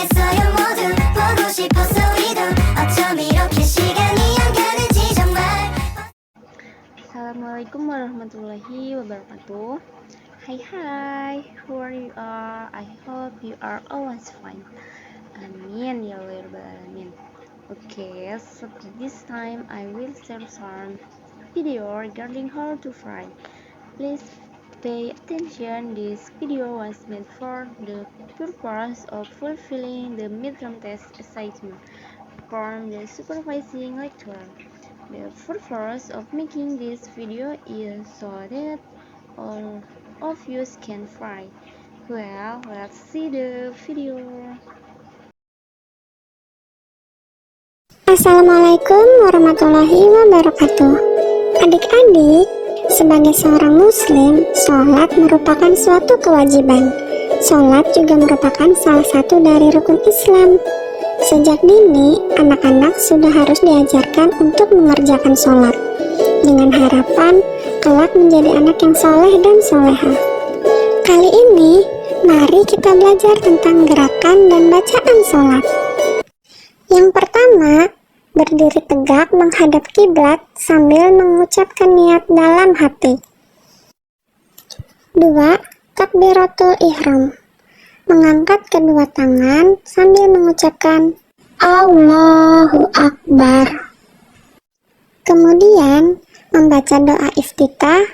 있어요 모두 보고 싶었어 우리도 어쩜 이렇게 시간이 안 가는지 정말. Assalamualaikum warahmatullahi wabarakatuh. Hai, who are you are? I hope you are always fine. Amin ya Allah rabbal alamin. Okay, so this time I will share some video regarding how to fry. Please pay attention. This video was made for the purpose of fulfilling the midterm test assignment from the supervising lecturer. The purpose of making this video is so that all of you can fry. Well, let's see the video. Assalamualaikum warahmatullahi wabarakatuh. Adik-adik, sebagai seorang muslim, sholat merupakan suatu kewajiban. Sholat juga merupakan salah satu dari rukun Islam. Sejak dini, anak-anak sudah harus diajarkan untuk mengerjakan sholat, dengan harapan kelak menjadi anak yang soleh dan soleha. Kali ini, mari kita belajar tentang gerakan dan bacaan sholat. Yang pertama, berdiri tegak menghadap kiblat sambil mengucapkan niat dalam hati. 2. Takbiratul ihram. Mengangkat kedua tangan sambil mengucapkan Allahu Akbar. Kemudian, membaca doa iftitah,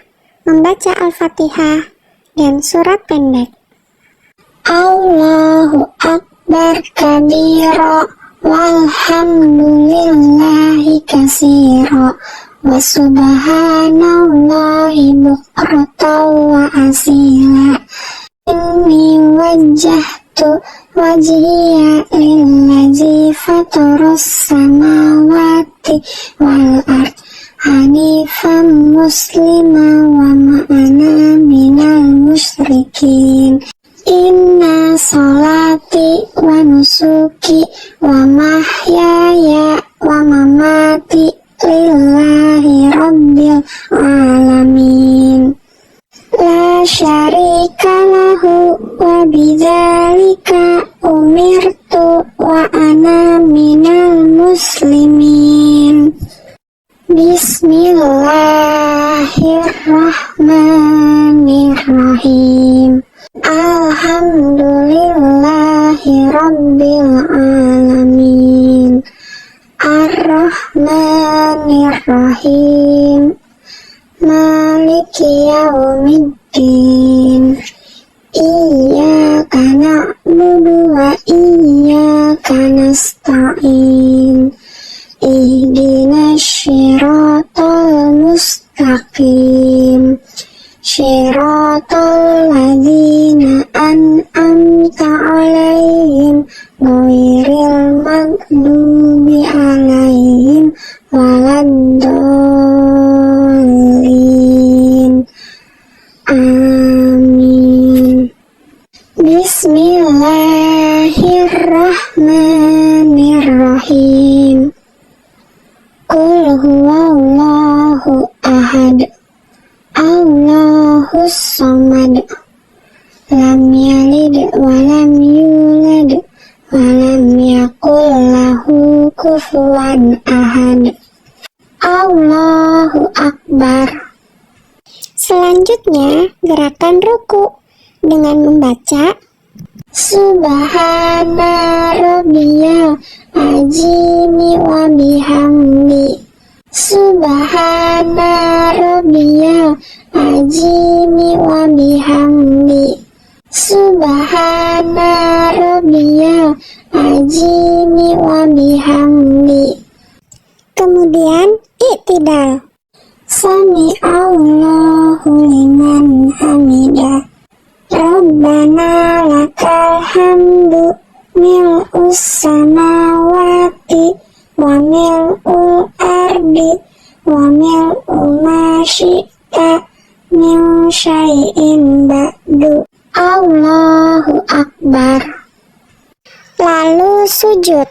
membaca Al-Fatihah, dan surat pendek. Allahu Akbar kabira walhamdulillahi katsira wa subhanallahi bukratan wa asila. Inni wajjahtu wajhiya lillazi fataras samawati wal ard hanifan muslima wa ma'ana minal musyrikin. Inna salati wa nusuki wa mahyaya wa mamati lillahi rabbil alamin. La syarika lahu wa bidzalika umirtu wa ana minal muslimin. Bismillahirrahmanirrahim. Alhamdulillahi rabbil alamin. Ar-Rahmanir-Rahim. Maliki yaumiddin. Iyyaka na'budu wa iyyaka nasta'in. Ihdinas siratal mustaqim. Siratal ladzina an'amta 'alaihim ghairil maghdubi 'alaihim waladdallin. Amin. Bismillahirrahmanirrahim. Qul huwallahu ahad. Allahus samad. Lam yalid wa lam yulad wa lam yakul lahu kufuwan ahad. Allahu Akbar. Selanjutnya, gerakan ruku dengan membaca Subhana rabbiyal azimi wa bihamdi. Subhana rabbiyal azimi wa bihamdi. Subhana rabbiyal azimi wa bihamdi. Kemudian i'tidal. Sami Allahu liman hamidah. Rabbana lakal hamdu mil'us samawati wa mil'ul ardi wa mil'u ma syi'ta min syai'in ba'du. Allahu Akbar. Lalu sujud.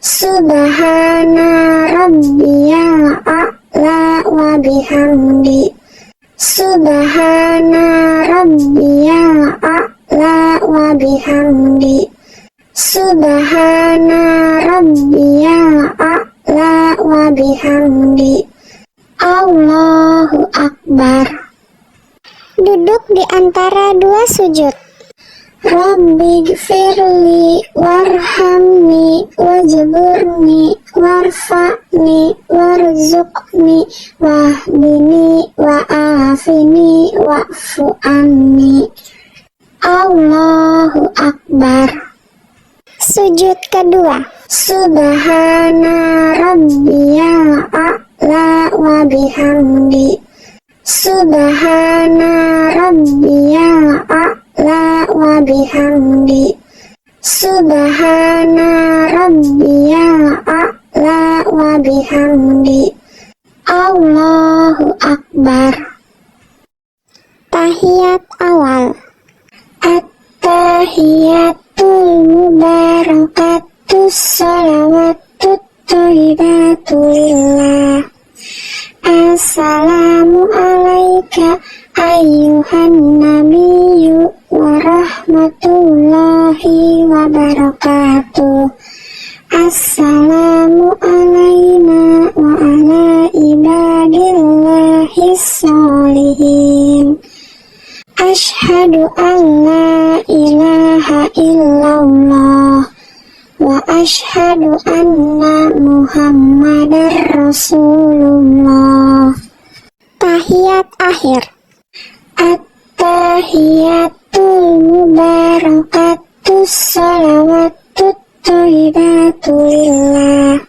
Subhana rabbiyal a'la wa bihamdi. Subhana rabbiyal a'la wa bihamdi. Subhana rabbiyal a'la wa bihamdi. Allahu akbar. Duduk di antara dua sujud. Rabbighfirli warhamni wajburni warfa'ni warzuqni wahdini wa'afini wa'fu anni. Allahu akbar. Sujud kedua. Subhana rabbiyal a'la wa bihamdi. Subhana rabbiyal a'la wa bihamdi. Subhana rabbiyal a'la wa bihamdi. Allahu akbar. Tahiyat awal. At-tahiyatul mubarakatus salawatut thayyibatulillah. Assalamu alayka ayyuhan nabiyyu wa rahmatullahi wa barakatuh. Assalamu alayna wa ala ibadillahis sholihin. Ashhadu an la ilaha illallah wa ashhadu anna Muhammadar Rasulullah. Tahiyat akhir. At-tahiyatul mubarakatus salawatut thayyibatulillah.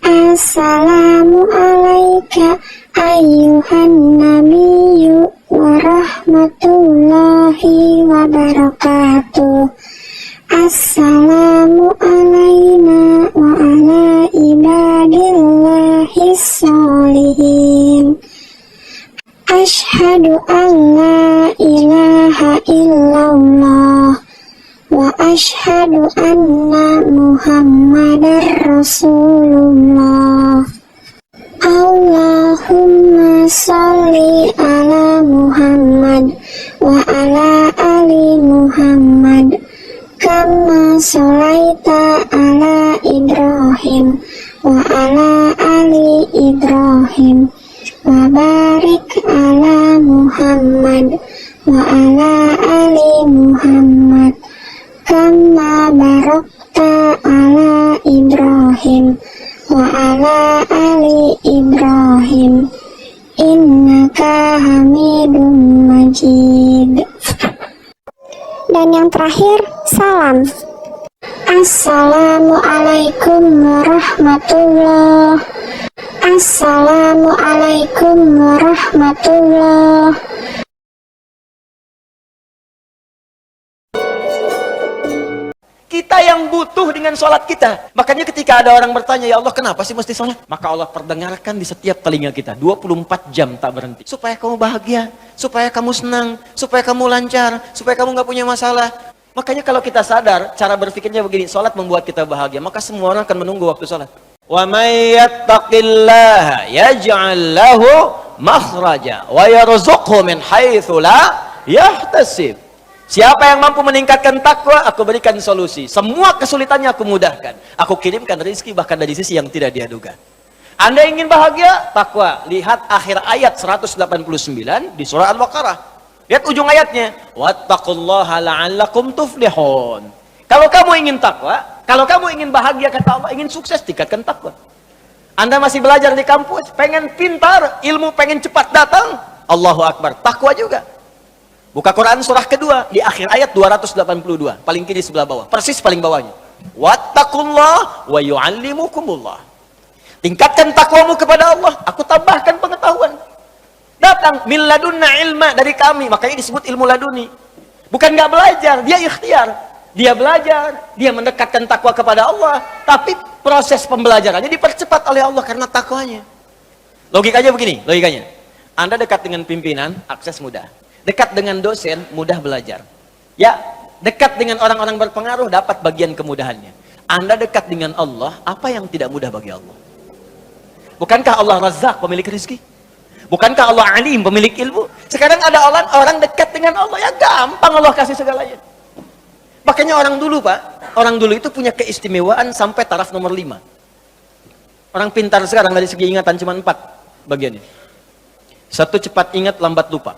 Assalamu alayka ayyuhan nabiyyu wa rahmatullahi wa barakatuh. Assalamu alayna wa ala ibadillahis sholihin. Ashhadu an la ilaha illallah wa ashhadu anna Muhammadar Rasulullah. Allahumma sholli ala Muhammad wa ala ali Muhammad kama sholaita ala Ibrahim wa ala ali Ibrahim wa barik ala Muhammad wa ala ali Muhammad kama barakta ala Ibrahim wa ala ali Ibrahim innaka Hamidum Majid. Dan yang terakhir, salam. Assalamualaikum warahmatullahi. Assalamualaikum warahmatullahi. Kita yang butuh dengan sholat kita. Makanya ketika ada orang bertanya, ya Allah kenapa sih mesti sholat? Maka Allah perdengarkan di setiap telinga kita. 24 jam tak berhenti. Supaya kamu bahagia, supaya kamu senang, supaya kamu lancar, supaya kamu gak punya masalah. Makanya kalau kita sadar, cara berpikirnya begini, sholat membuat kita bahagia. Maka semua orang akan menunggu waktu sholat. Wa may yattaqillaha yaj'al lahu makhraja wa yarzuqhu min haitsu la yahtasib. Siapa yang mampu meningkatkan takwa, aku berikan solusi. Semua kesulitannya aku mudahkan. Aku kirimkan rezeki bahkan dari sisi yang tidak dia duga. Anda ingin bahagia? Takwa. Lihat akhir ayat 189 di surah Al-Baqarah. Lihat ujung ayatnya. Wattaqullaha la'allakum tuflihun. Kalau kamu ingin takwa, kalau kamu ingin bahagia kata Allah, ingin sukses, tingkatkan takwa. Anda masih belajar di kampus, pengen pintar, ilmu pengen cepat datang, Allahu Akbar. Takwa juga. Buka Quran surah kedua di akhir ayat 282, paling kiri sebelah bawah, persis paling bawahnya. Wattaqullah wa yu'allimukumullah. Tingkatkan takwamu kepada Allah, aku tambahkan pengetahuan. Datang min ladunna ilma, dari kami, makanya disebut ilmu laduni. Bukan nggak belajar, dia ikhtiar. Dia belajar, dia mendekatkan takwa kepada Allah, tapi proses pembelajarannya dipercepat oleh Allah karena takwanya. Logikanya begini, logikanya. Anda dekat dengan pimpinan, akses mudah. Dekat dengan dosen, mudah belajar. Ya, dekat dengan orang-orang berpengaruh, dapat bagian kemudahannya. Anda dekat dengan Allah, apa yang tidak mudah bagi Allah? Bukankah Allah Razzaq, pemilik rezeki? Bukankah Allah Alim, pemilik ilmu? Sekarang ada orang dekat dengan Allah, ya gampang Allah kasih segalanya. Makanya orang dulu Pak, orang dulu itu punya keistimewaan sampai taraf nomor 5. Orang pintar sekarang dari segi ingatan cuma 4 bagiannya. 1, cepat ingat, lambat lupa.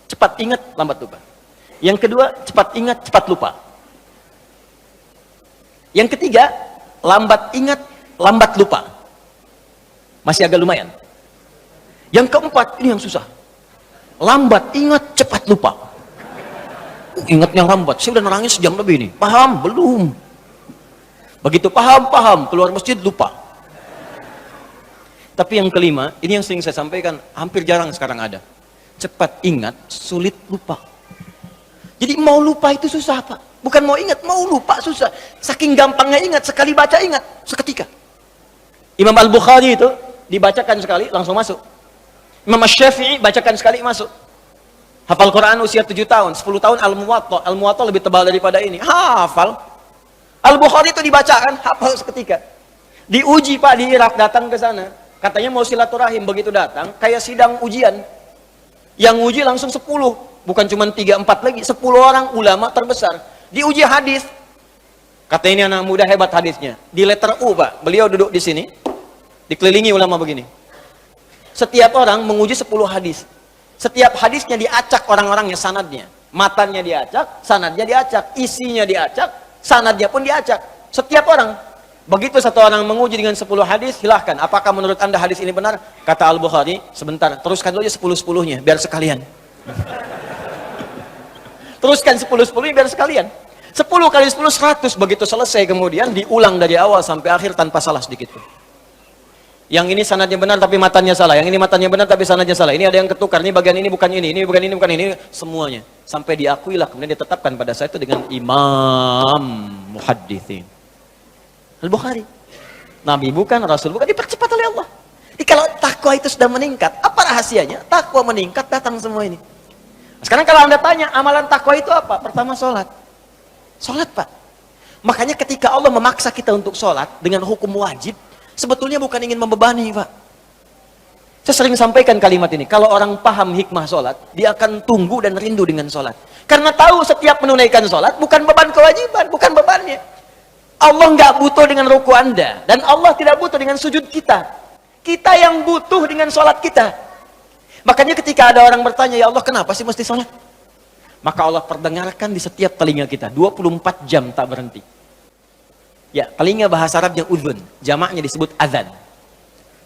Cepat ingat, lambat lupa. Yang kedua, cepat ingat, cepat lupa. Yang ketiga, lambat ingat, lambat lupa. Masih agak lumayan. Yang keempat, ini yang susah. Lambat ingat, cepat lupa. Ingatnya lambat, saya udah nerangin sejam lebih nih. Paham? Belum. Begitu paham, keluar masjid lupa. Tapi yang kelima, ini yang sering saya sampaikan, hampir jarang sekarang ada. Cepat ingat, sulit lupa. Jadi mau lupa itu susah, Pak. Bukan mau ingat, mau lupa susah. Saking gampangnya ingat, sekali baca ingat, seketika. Imam Al-Bukhari itu dibacakan sekali, langsung masuk. Imam Syafi'i bacakan sekali, masuk. Hafal Quran usia 7 tahun, 10 tahun Al-Muwatta. Al-Muwatta lebih tebal daripada ini. Hafal. Al-Bukhari itu dibacakan, hafal seketika. Diuji Pak di Irak, datang ke sana. Katanya mau silaturahim, begitu datang, kayak sidang ujian. Yang uji langsung 10, bukan cuma 3-4 lagi, 10 orang ulama terbesar. Diuji hadis. Kata ini anak muda hebat hadisnya. Di letter U Pak, beliau duduk di sini, dikelilingi ulama begini. Setiap orang menguji 10 hadis. Setiap hadisnya diacak orang-orangnya, sanadnya. Matanya diacak, sanadnya diacak. Isinya diacak, sanadnya pun diacak. Setiap orang. Begitu satu orang menguji dengan 10 hadis, silahkan. Apakah menurut anda hadis ini benar? Kata Al-Bukhari, sebentar, teruskan dulu aja 10-10-nya, biar sekalian. Teruskan 10-10-nya biar sekalian. 10 kali 10, 100. Begitu selesai kemudian diulang dari awal sampai akhir tanpa salah sedikit pun. Yang ini sanadnya benar tapi matanya salah. Yang ini matanya benar tapi sanadnya salah. Ini ada yang ketukar. Ini bagian ini bukan ini bukan ini bukan ini. Semuanya. Sampai diakuilah. Kemudian ditetapkan pada saat itu dengan Imam Muhaddithin. Al-Bukhari. Nabi bukan, Rasul bukan. Dipercepat oleh Allah. Jadi kalau takwa itu sudah meningkat, apa rahasianya? Takwa meningkat, datang semua ini. Sekarang kalau anda tanya, amalan takwa itu apa? Pertama sholat. Sholat Pak. Makanya ketika Allah memaksa kita untuk sholat dengan hukum wajib, sebetulnya bukan ingin membebani Pak. Saya sering sampaikan kalimat ini. Kalau orang paham hikmah sholat, dia akan tunggu dan rindu dengan sholat. Karena tahu setiap menunaikan sholat bukan beban kewajiban, bukan bebannya. Allah nggak butuh dengan ruku anda. Dan Allah tidak butuh dengan sujud kita. Kita yang butuh dengan sholat kita. Makanya ketika ada orang bertanya, ya Allah kenapa sih mesti sholat? Maka Allah perdengarkan di setiap telinga kita. 24 jam tak berhenti. Ya, telinga bahasa Arabnya udhun, jamaknya disebut azan.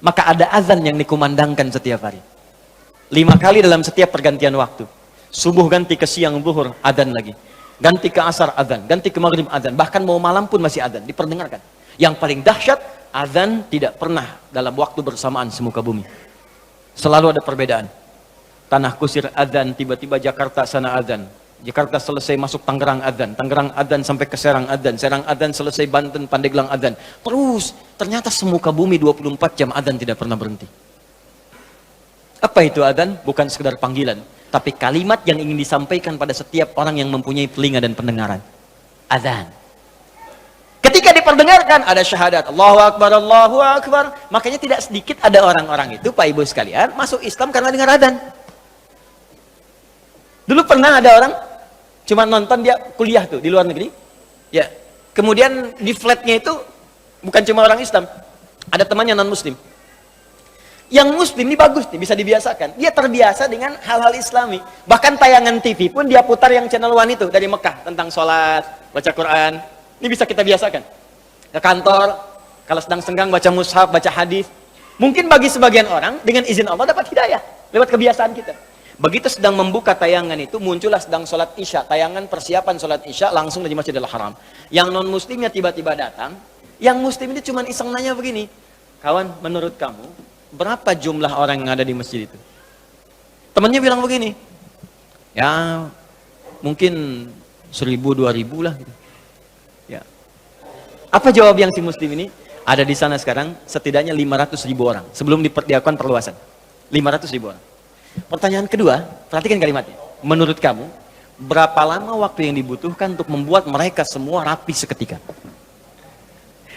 Maka ada azan yang dikumandangkan setiap hari. 5 kali dalam setiap pergantian waktu. Subuh ganti ke siang, zuhur, azan lagi. Ganti ke asar, azan. Ganti ke maghrib, azan. Bahkan mau malam pun masih azan, diperdengarkan. Yang paling dahsyat, azan tidak pernah dalam waktu bersamaan semuka bumi. Selalu ada perbedaan. Tanah Kusir azan, tiba-tiba Jakarta sana azan. Jakarta selesai masuk Tangerang adzan, Tangerang adzan sampai ke Serang adzan, Serang adzan selesai Banten, Pandeglang adzan. Terus ternyata semuka bumi 24 jam adzan tidak pernah berhenti. Apa itu adzan? Bukan sekedar panggilan, tapi kalimat yang ingin disampaikan pada setiap orang yang mempunyai telinga dan pendengaran. Adzan. Ketika diperdengarkan ada syahadat, Allahu Akbar, Allahu Akbar. Makanya tidak sedikit ada orang-orang itu, Pak Ibu sekalian, masuk Islam karena dengar adzan. Dulu pernah ada orang cuma nonton, dia kuliah tuh di luar negeri. Ya. Kemudian di flatnya itu bukan cuma orang Islam, ada temannya non muslim. Yang muslim ini bagus nih, bisa dibiasakan. Dia terbiasa dengan hal-hal Islami. Bahkan tayangan TV pun dia putar yang channel One itu dari Mekah tentang sholat, baca Quran. Ini bisa kita biasakan. Ke kantor, kalau sedang senggang baca mushaf, baca hadis. Mungkin bagi sebagian orang dengan izin Allah dapat hidayah lewat kebiasaan kita. Begitu sedang membuka tayangan itu, muncullah sedang sholat isya, tayangan persiapan sholat isya langsung dari Masjidil Haram. Yang non muslimnya tiba-tiba datang, yang muslim ini cuma iseng nanya begini, kawan, menurut kamu berapa jumlah orang yang ada di masjid itu? Temannya bilang begini, ya mungkin 1000, 2000 lah. Ya. Apa jawab yang si muslim ini? Ada di sana sekarang setidaknya 500.000 orang sebelum dilakukan perluasan. 500.000 orang. Pertanyaan kedua, perhatikan kalimatnya. Menurut kamu, berapa lama waktu yang dibutuhkan untuk membuat mereka semua rapi seketika?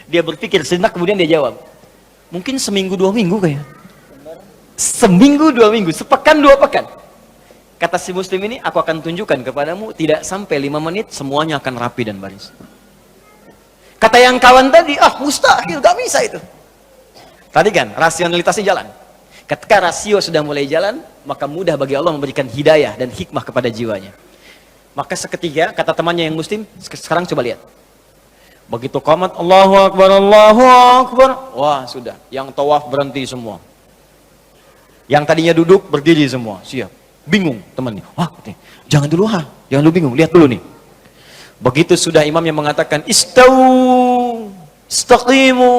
Dia berpikir sejenak, kemudian dia jawab, mungkin seminggu 2 minggu kayak. Seminggu 2 minggu, sepekan 2 pekan. Kata si muslim ini, aku akan tunjukkan kepadamu, tidak sampai 5 menit, semuanya akan rapi dan baris. Kata yang kawan tadi, mustahil, gak bisa itu. Tadi kan, rasionalitasnya jalan. Ketika rasio sudah mulai jalan, maka mudah bagi Allah memberikan hidayah dan hikmah kepada jiwanya. Maka seketika, kata temannya yang muslim, sekarang coba lihat. Begitu qamat, Allahu Akbar, Allahu Akbar. Wah, sudah. Yang tawaf berhenti semua. Yang tadinya duduk, berdiri semua. Siap. Bingung temannya. Wah, jangan dulu jangan dulu bingung, lihat dulu nih. Begitu sudah imam yang mengatakan istau, istaqimu.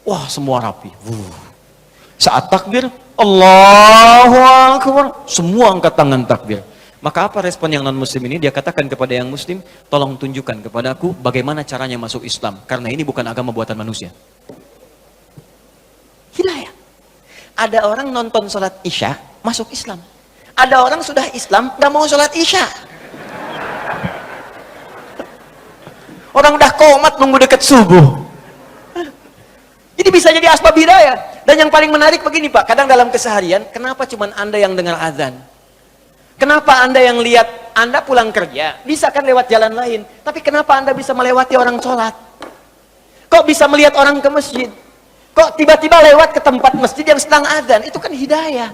Wah, semua rapi. Saat takbir, Allahu Akbar, semua angkat tangan takbir. Maka apa respon yang non muslim ini? Dia katakan kepada yang muslim, tolong tunjukkan kepadaku bagaimana caranya masuk Islam, karena ini bukan agama buatan manusia. Hidayah. Ada orang nonton sholat isya masuk Islam. Ada orang sudah Islam, gak mau sholat isya. Orang udah komat nunggu dekat subuh. Jadi bisa jadi asbab hidayah. Dan yang paling menarik begini Pak, kadang dalam keseharian, kenapa cuma Anda yang dengar azan? Kenapa Anda yang lihat, Anda pulang kerja, bisa kan lewat jalan lain. Tapi kenapa Anda bisa melewati orang sholat? Kok bisa melihat orang ke masjid? Kok tiba-tiba lewat ke tempat masjid yang sedang azan? Itu kan hidayah.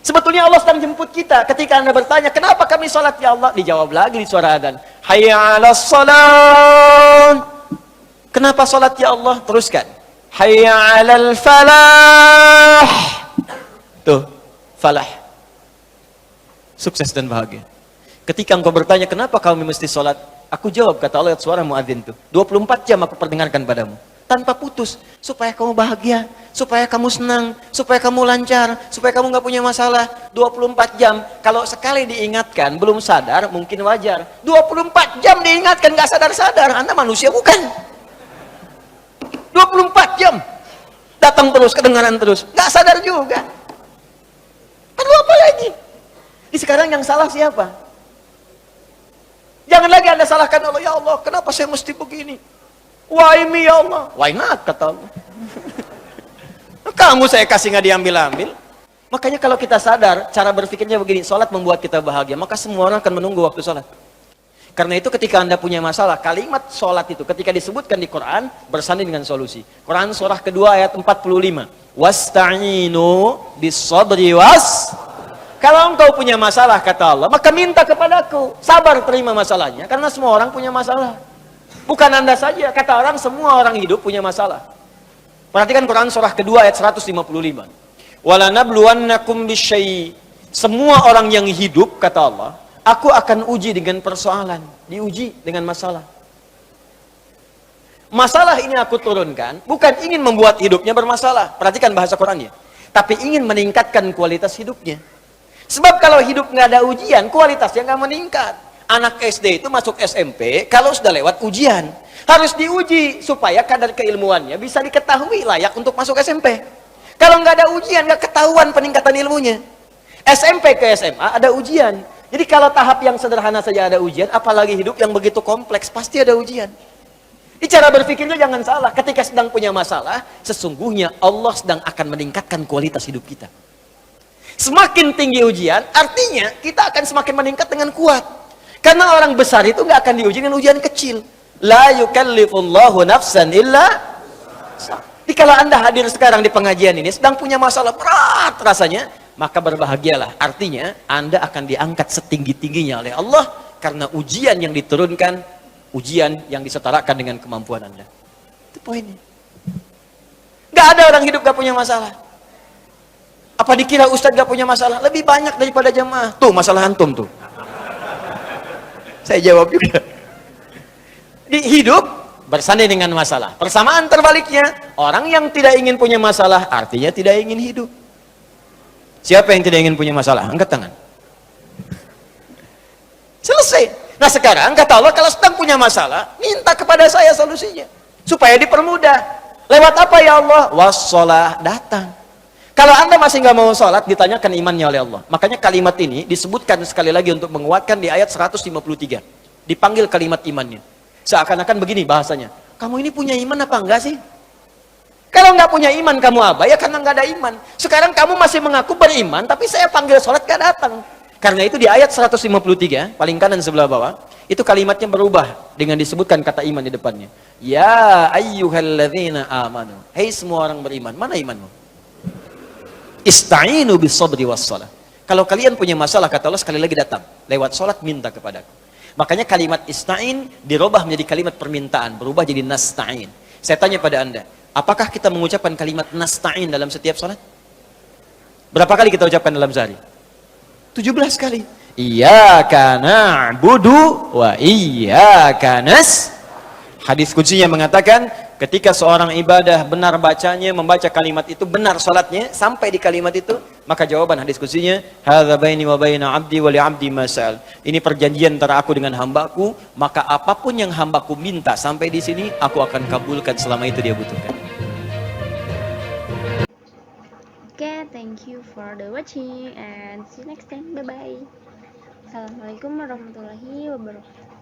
Sebetulnya Allah sedang jemput kita. Ketika Anda bertanya, kenapa kami sholat ya Allah? Dijawab lagi di suara adzan. Hayya 'alas shalah. Kenapa sholat ya Allah? Teruskan. Hayya 'alal falah. Tuh, falah. Sukses dan bahagia. Ketika engkau bertanya, kenapa kami mesti sholat? Aku jawab, kata Allah, suara muadzin tuh. 24 jam aku perdengarkan padamu. Tanpa putus, supaya kamu bahagia, supaya kamu senang, supaya kamu lancar, supaya kamu nggak punya masalah. 24 jam, kalau sekali diingatkan, belum sadar, mungkin wajar. 24 jam diingatkan, nggak sadar-sadar, Anda manusia bukan? 24 jam, datang terus, kedengaran terus, nggak sadar juga. Perlu apa lagi? Di sekarang yang salah siapa? Jangan lagi Anda salahkan Allah, ya Allah, kenapa saya mesti begini? Why me ya Allah? Why not? Kata Allah. Kamu saya kasih nggak diambil-ambil. Makanya kalau kita sadar, cara berpikirnya begini, sholat membuat kita bahagia, maka semua orang akan menunggu waktu sholat. Karena itu ketika Anda punya masalah, kalimat sholat itu ketika disebutkan di Quran, bersanding dengan solusi. Quran surah kedua ayat 45. Wasta'inu bis-sabri Kalau engkau punya masalah, kata Allah, maka minta kepadaku. Sabar terima masalahnya, karena semua orang punya masalah. Bukan Anda saja, kata orang, semua orang hidup punya masalah. Perhatikan Quran surah kedua ayat 155. Walanabluwannakum bisyai. Semua orang yang hidup, kata Allah, aku akan uji dengan persoalan. Diuji dengan masalah. Masalah ini aku turunkan, bukan ingin membuat hidupnya bermasalah. Perhatikan bahasa Qurannya. Tapi ingin meningkatkan kualitas hidupnya. Sebab kalau hidup nggak ada ujian, kualitasnya nggak meningkat. Anak SD itu masuk SMP kalau sudah lewat ujian. Harus diuji supaya kadar keilmuannya bisa diketahui layak untuk masuk SMP. Kalau nggak ada ujian, nggak ketahuan peningkatan ilmunya. SMP ke SMA ada ujian. Jadi kalau tahap yang sederhana saja ada ujian, apalagi hidup yang begitu kompleks, pasti ada ujian. Di cara berpikirnya jangan salah. Ketika sedang punya masalah, sesungguhnya Allah sedang akan meningkatkan kualitas hidup kita. Semakin tinggi ujian, artinya kita akan semakin meningkat dengan kuat. Karena orang besar itu nggak akan diuji dengan ujian kecil. La yukallifullahu nafsan illa. Jadi kalau Anda hadir sekarang di pengajian ini sedang punya masalah berat rasanya, maka berbahagialah. Artinya Anda akan diangkat setinggi-tingginya oleh Allah karena ujian yang diturunkan, ujian yang disetarakan dengan kemampuan Anda. Itu poinnya. Nggak ada orang hidup nggak punya masalah. Apa dikira Ustadz nggak punya masalah? Lebih banyak daripada jamaah. Tuh masalah antum tuh. Saya jawab juga. Di hidup bersanding dengan masalah. Persamaan terbaliknya, orang yang tidak ingin punya masalah artinya tidak ingin hidup. Siapa yang tidak ingin punya masalah? Angkat tangan. Selesai. Nah sekarang kata Allah, kalau sedang punya masalah, minta kepada saya solusinya supaya dipermudah. Lewat apa ya Allah? Wassalah, datang. Kalau Anda masih nggak mau sholat, ditanyakan imannya oleh Allah. Makanya kalimat ini disebutkan sekali lagi untuk menguatkan di ayat 153. Dipanggil kalimat imannya. Seakan-akan begini bahasanya. Kamu ini punya iman apa enggak sih? Kalau nggak punya iman kamu abai, ya karena nggak ada iman. Sekarang kamu masih mengaku beriman, tapi saya panggil sholat nggak datang. Karena itu di ayat 153, paling kanan sebelah bawah, itu kalimatnya berubah dengan disebutkan kata iman di depannya. Ya ayyuhalladzina amanu. Hei semua orang beriman, mana imanmu? Ista'inu bis sabri was shalah. Kalau kalian punya masalah, kata Allah, sekali lagi datang. Lewat sholat minta kepadaku. Makanya kalimat ista'in dirubah menjadi kalimat permintaan. Berubah jadi nasta'in. Saya tanya pada anda, apakah kita mengucapkan kalimat nasta'in dalam setiap sholat? Berapa kali kita ucapkan dalam sehari? 17 kali. Iyyaka na'budu wa iyyaka nas. Hadis kuncinya mengatakan, ketika seorang ibadah benar bacanya, membaca kalimat itu, benar salatnya, sampai di kalimat itu, maka jawaban hadis kuncinya, hadza baini wa baina 'abdi wa li 'abdi ma sa'al. Ini perjanjian antara aku dengan hambaku, maka apapun yang hambaku minta sampai di sini, aku akan kabulkan selama itu dia butuhkan. Okay, thank you for the watching and see you next time. Bye bye. Assalamualaikum warahmatullahi wabarakatuh.